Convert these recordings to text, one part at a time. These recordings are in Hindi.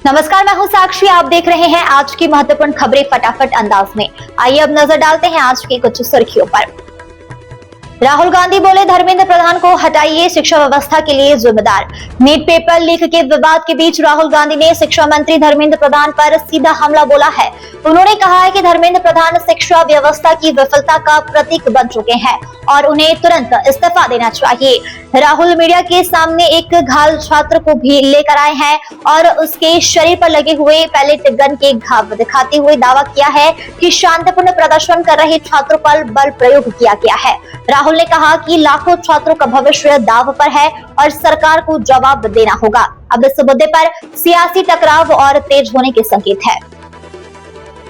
नमस्कार, मैं हूं साक्षी। आप देख रहे हैं आज की महत्वपूर्ण खबरें फटाफट अंदाज में। आइए अब नजर डालते हैं आज की कुछ सुर्खियों पर। राहुल गांधी बोले, धर्मेंद्र प्रधान को हटाइए, शिक्षा व्यवस्था के लिए जिम्मेदार। नीट पेपर लीक के विवाद के बीच राहुल गांधी ने शिक्षा मंत्री धर्मेंद्र प्रधान पर सीधा हमला बोला है। उन्होंने कहा है कि धर्मेंद्र प्रधान शिक्षा व्यवस्था की विफलता का प्रतीक बन चुके हैं और उन्हें तुरंत इस्तीफा देना चाहिए। राहुल मीडिया के सामने एक घायल छात्र को भी लेकर आए हैं और उसके शरीर पर लगे हुए पैलेट गन के घाव दिखाते हुए दावा किया है कि शांतिपूर्ण प्रदर्शन कर रहे छात्रों पर बल प्रयोग किया गया है। राहुल ने कहा कि लाखों छात्रों का भविष्य दांव पर है और सरकार को जवाब देना होगा। अब इस मुद्दे पर सियासी टकराव और तेज होने के संकेत है।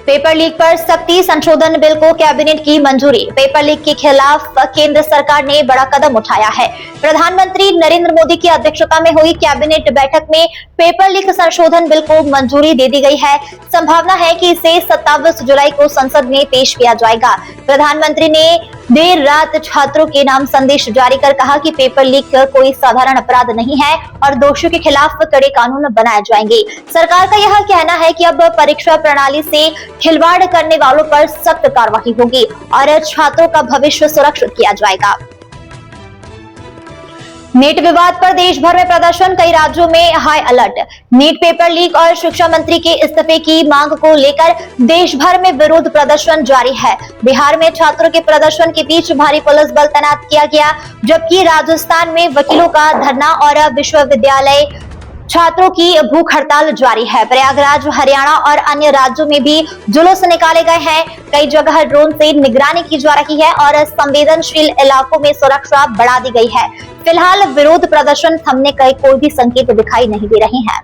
पेपर लीक पर सख्ती, संशोधन बिल को कैबिनेट की मंजूरी। पेपर लीक के खिलाफ केंद्र सरकार ने बड़ा कदम उठाया है। प्रधानमंत्री नरेंद्र मोदी की अध्यक्षता में हुई कैबिनेट बैठक में पेपर लीक संशोधन बिल को मंजूरी दे दी गई है। संभावना है कि इसे 27 जुलाई को संसद में पेश किया जाएगा। प्रधानमंत्री ने देर रात छात्रों के नाम संदेश जारी कर कहा कि पेपर लीक कोई साधारण अपराध नहीं है और दोषियों के खिलाफ कड़े कानून बनाए जाएंगे। सरकार का यह कहना है कि अब परीक्षा प्रणाली से खिलवाड़ करने वालों पर सख्त कार्रवाई होगी और छात्रों का भविष्य सुरक्षित किया जाएगा। नीट विवाद पर देश भर में प्रदर्शन, कई राज्यों में high alert. NEET paper leak और शिक्षा मंत्री के इस्तीफे की मांग को लेकर देश भर में विरोध प्रदर्शन जारी है। बिहार में छात्रों के प्रदर्शन के बीच भारी पुलिस बल तैनात किया गया, जबकि राजस्थान में वकीलों का धरना और विश्वविद्यालय छात्रों की भूख हड़ताल जारी है। प्रयागराज, हरियाणा और अन्य राज्यों में भी जुलूस निकाले गए हैं। कई जगह ड्रोन से निगरानी की जा रही है और संवेदनशील इलाकों में सुरक्षा बढ़ा दी गई है। फिलहाल विरोध प्रदर्शन थमने का कोई भी संकेत दिखाई नहीं दे रहे हैं।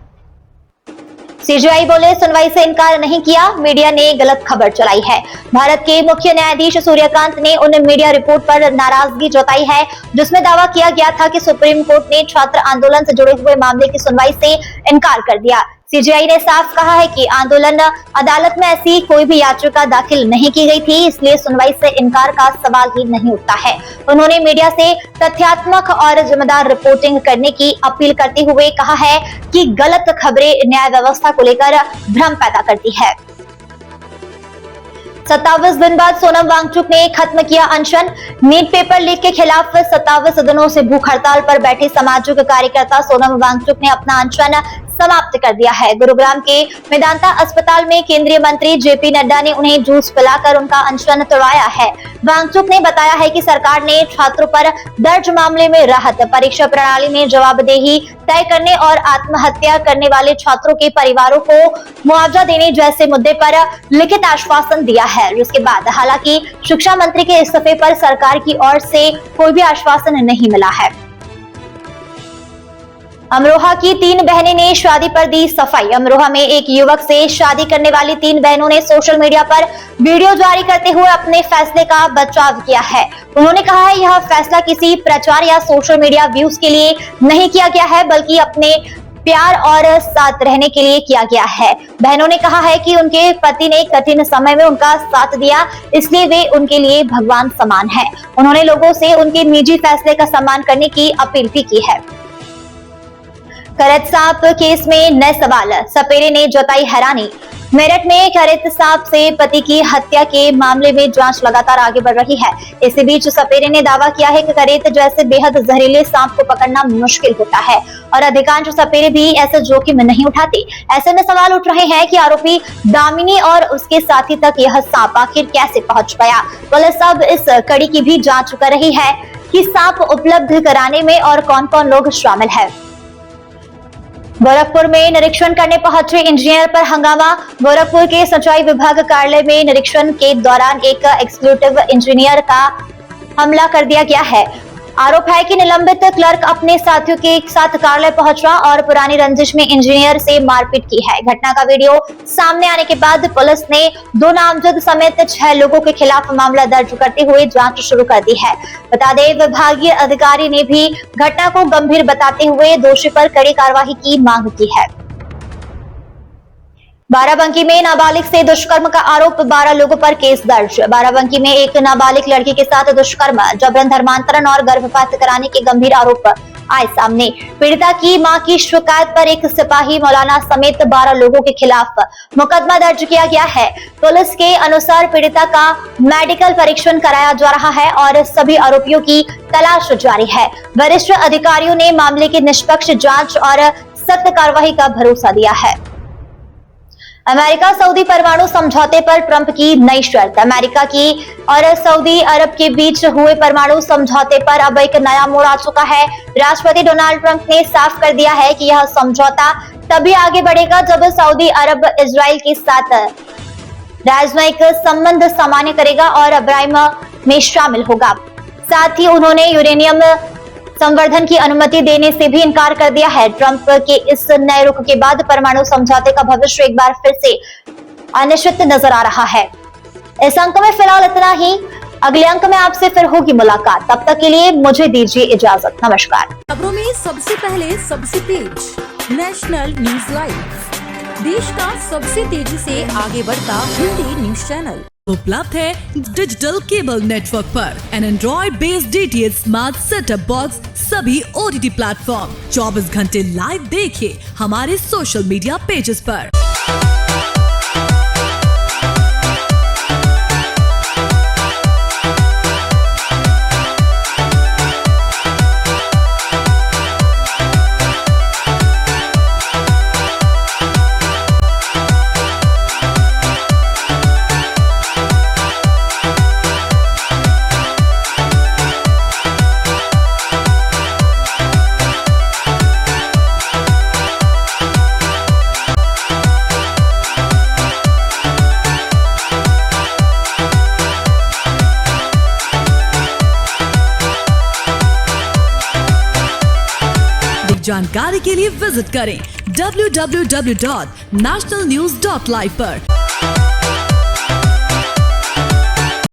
सीजेआई बोले, सुनवाई से इनकार नहीं किया, मीडिया ने गलत खबर चलाई है। भारत के मुख्य न्यायाधीश सूर्यकांत ने उन मीडिया रिपोर्ट पर नाराजगी जताई है जिसमें दावा किया गया था कि सुप्रीम कोर्ट ने छात्र आंदोलन से जुड़े हुए मामले की सुनवाई से इनकार कर दिया। सीजेआई ने साफ कहा है कि आंदोलन अदालत में ऐसी कोई भी याचिका दाखिल नहीं की गई थी, इसलिए सुनवाई से इनकार का सवाल ही नहीं उठता है। उन्होंने मीडिया से तथ्यात्मक और जिम्मेदार रिपोर्टिंग करने की अपील करते हुए कहा है कि गलत खबरें न्याय व्यवस्था को लेकर भ्रम पैदा करती है। 27 दिन बाद सोनम वांगचुक ने खत्म किया अनशन। नीट पेपर लीक के खिलाफ 27 दिनों से भूख हड़ताल पर बैठे सामाजिक कार्यकर्ता सोनम वांगचुक ने अपना अनशन समाप्त कर दिया है। गुरुग्राम के मेदांता अस्पताल में केंद्रीय मंत्री जेपी नड्डा ने उन्हें जूस पिलाकर उनका अनशन तोड़वाया है। वांगचुक ने बताया है कि सरकार ने छात्रों पर दर्ज मामले में राहत, परीक्षा प्रणाली में जवाबदेही तय करने और आत्महत्या करने वाले छात्रों के परिवारों को मुआवजा देने जैसे मुद्दे पर लिखित आश्वासन दिया है, जिसके बाद हालांकि शिक्षा मंत्री के इस्तीफे पर सरकार की ओर से कोई भी आश्वासन नहीं मिला है। अमरोहा की 3 बहनें ने शादी पर दी सफाई। अमरोहा में एक युवक से शादी करने वाली 3 बहनों ने सोशल मीडिया पर वीडियो जारी करते हुए अपने फैसले का बचाव किया है। उन्होंने कहा है यह फैसला किसी प्रचार या सोशल मीडिया व्यूज के लिए नहीं किया गया है, बल्कि अपने प्यार और साथ रहने के लिए किया गया है। बहनों ने कहा है कि उनके पति ने कठिन समय में उनका साथ दिया, इसलिए वे उनके लिए भगवान समान हैं। उन्होंने लोगों से उनके निजी फैसले का सम्मान करने की अपील भी की है। करत सांप केस में नए सवाल, सपेरे ने जताई हैरानी। मेरठ में करत सांप से पति की हत्या के मामले में जांच लगातार आगे बढ़ रही है। इसी बीच सपेरे ने दावा किया है कि करत जैसे बेहद जहरीले सांप को पकड़ना मुश्किल होता है और अधिकांश सपेरे भी ऐसे जोखिम नहीं उठाते। ऐसे में सवाल उठ रहे हैं कि आरोपी दामिनी और उसके साथी तक यह सांप आखिर कैसे पहुंच गया। पुलिस अब इस कड़ी की भी जांच कर रही है कि सांप उपलब्ध कराने में और कौन कौन लोग शामिल है। गोरखपुर में निरीक्षण करने पहुंचे इंजीनियर पर हंगामा। गोरखपुर के सिंचाई विभाग कार्यालय में निरीक्षण के दौरान एक एग्जीक्यूटिव इंजीनियर का हमला कर दिया गया है। आरोप है कि निलंबित क्लर्क अपने साथियों के साथ कार्यालय पहुंचा और पुरानी रंजिश में इंजीनियर से मारपीट की है। घटना का वीडियो सामने आने के बाद पुलिस ने 2 नामजद समेत 6 लोगों के खिलाफ मामला दर्ज करते हुए जांच शुरू कर दी है। बता दें, विभागीय अधिकारी ने भी घटना को गंभीर बताते हुए दोषी पर कड़ी कार्रवाई की मांग की है। बाराबंकी में नाबालिग से दुष्कर्म का आरोप, 12 लोगों पर केस दर्ज। बाराबंकी में एक नाबालिग लड़की के साथ दुष्कर्म, जबरन धर्मांतरण और गर्भपात कराने के गंभीर आरोप आए सामने। पीड़िता की मां की शिकायत पर एक सिपाही मौलाना समेत 12 लोगों के खिलाफ मुकदमा दर्ज किया गया है। पुलिस के अनुसार पीड़िता का मेडिकल परीक्षण कराया जा रहा है और सभी आरोपियों की तलाश जारी है। वरिष्ठ अधिकारियों ने मामले की निष्पक्ष जांच और सख्त कार्रवाई का भरोसा दिया है। अमेरिका सऊदी परमाणु समझौते पर ट्रंप की नई शर्त। अमेरिका की और सऊदी अरब के बीच हुए परमाणु समझौते पर अब एक नया मोड़ आ चुका है। राष्ट्रपति डोनाल्ड ट्रंप ने साफ कर दिया है कि यह समझौता तभी आगे बढ़ेगा जब सऊदी अरब इजराइल के साथ राजनयिक संबंध सामान्य करेगा और अब्राहिम में शामिल होगा। साथ ही उन्होंने यूरेनियम संवर्धन की अनुमति देने से भी इनकार कर दिया है। ट्रंप के इस नए रुख के बाद परमाणु समझौते का भविष्य एक बार फिर से अनिश्चित नजर आ रहा है। इस अंक में फिलहाल इतना ही। अगले अंक में आपसे फिर होगी मुलाकात। तब तक के लिए मुझे दीजिए इजाजत। नमस्कार। खबरों में सबसे पहले, सबसे तेज, नेशनल न्यूज लाइव, देश का सबसे तेजी से आगे बढ़ता हिंदी न्यूज चैनल उपलब्ध है डिजिटल केबल नेटवर्क पर an Android based DTH smart setup box सभी OTT प्लेटफॉर्म। 24 घंटे लाइव देखिए हमारे सोशल मीडिया पेजेस पर। जानकारी के लिए विजिट करें www.nationalnews.live पर।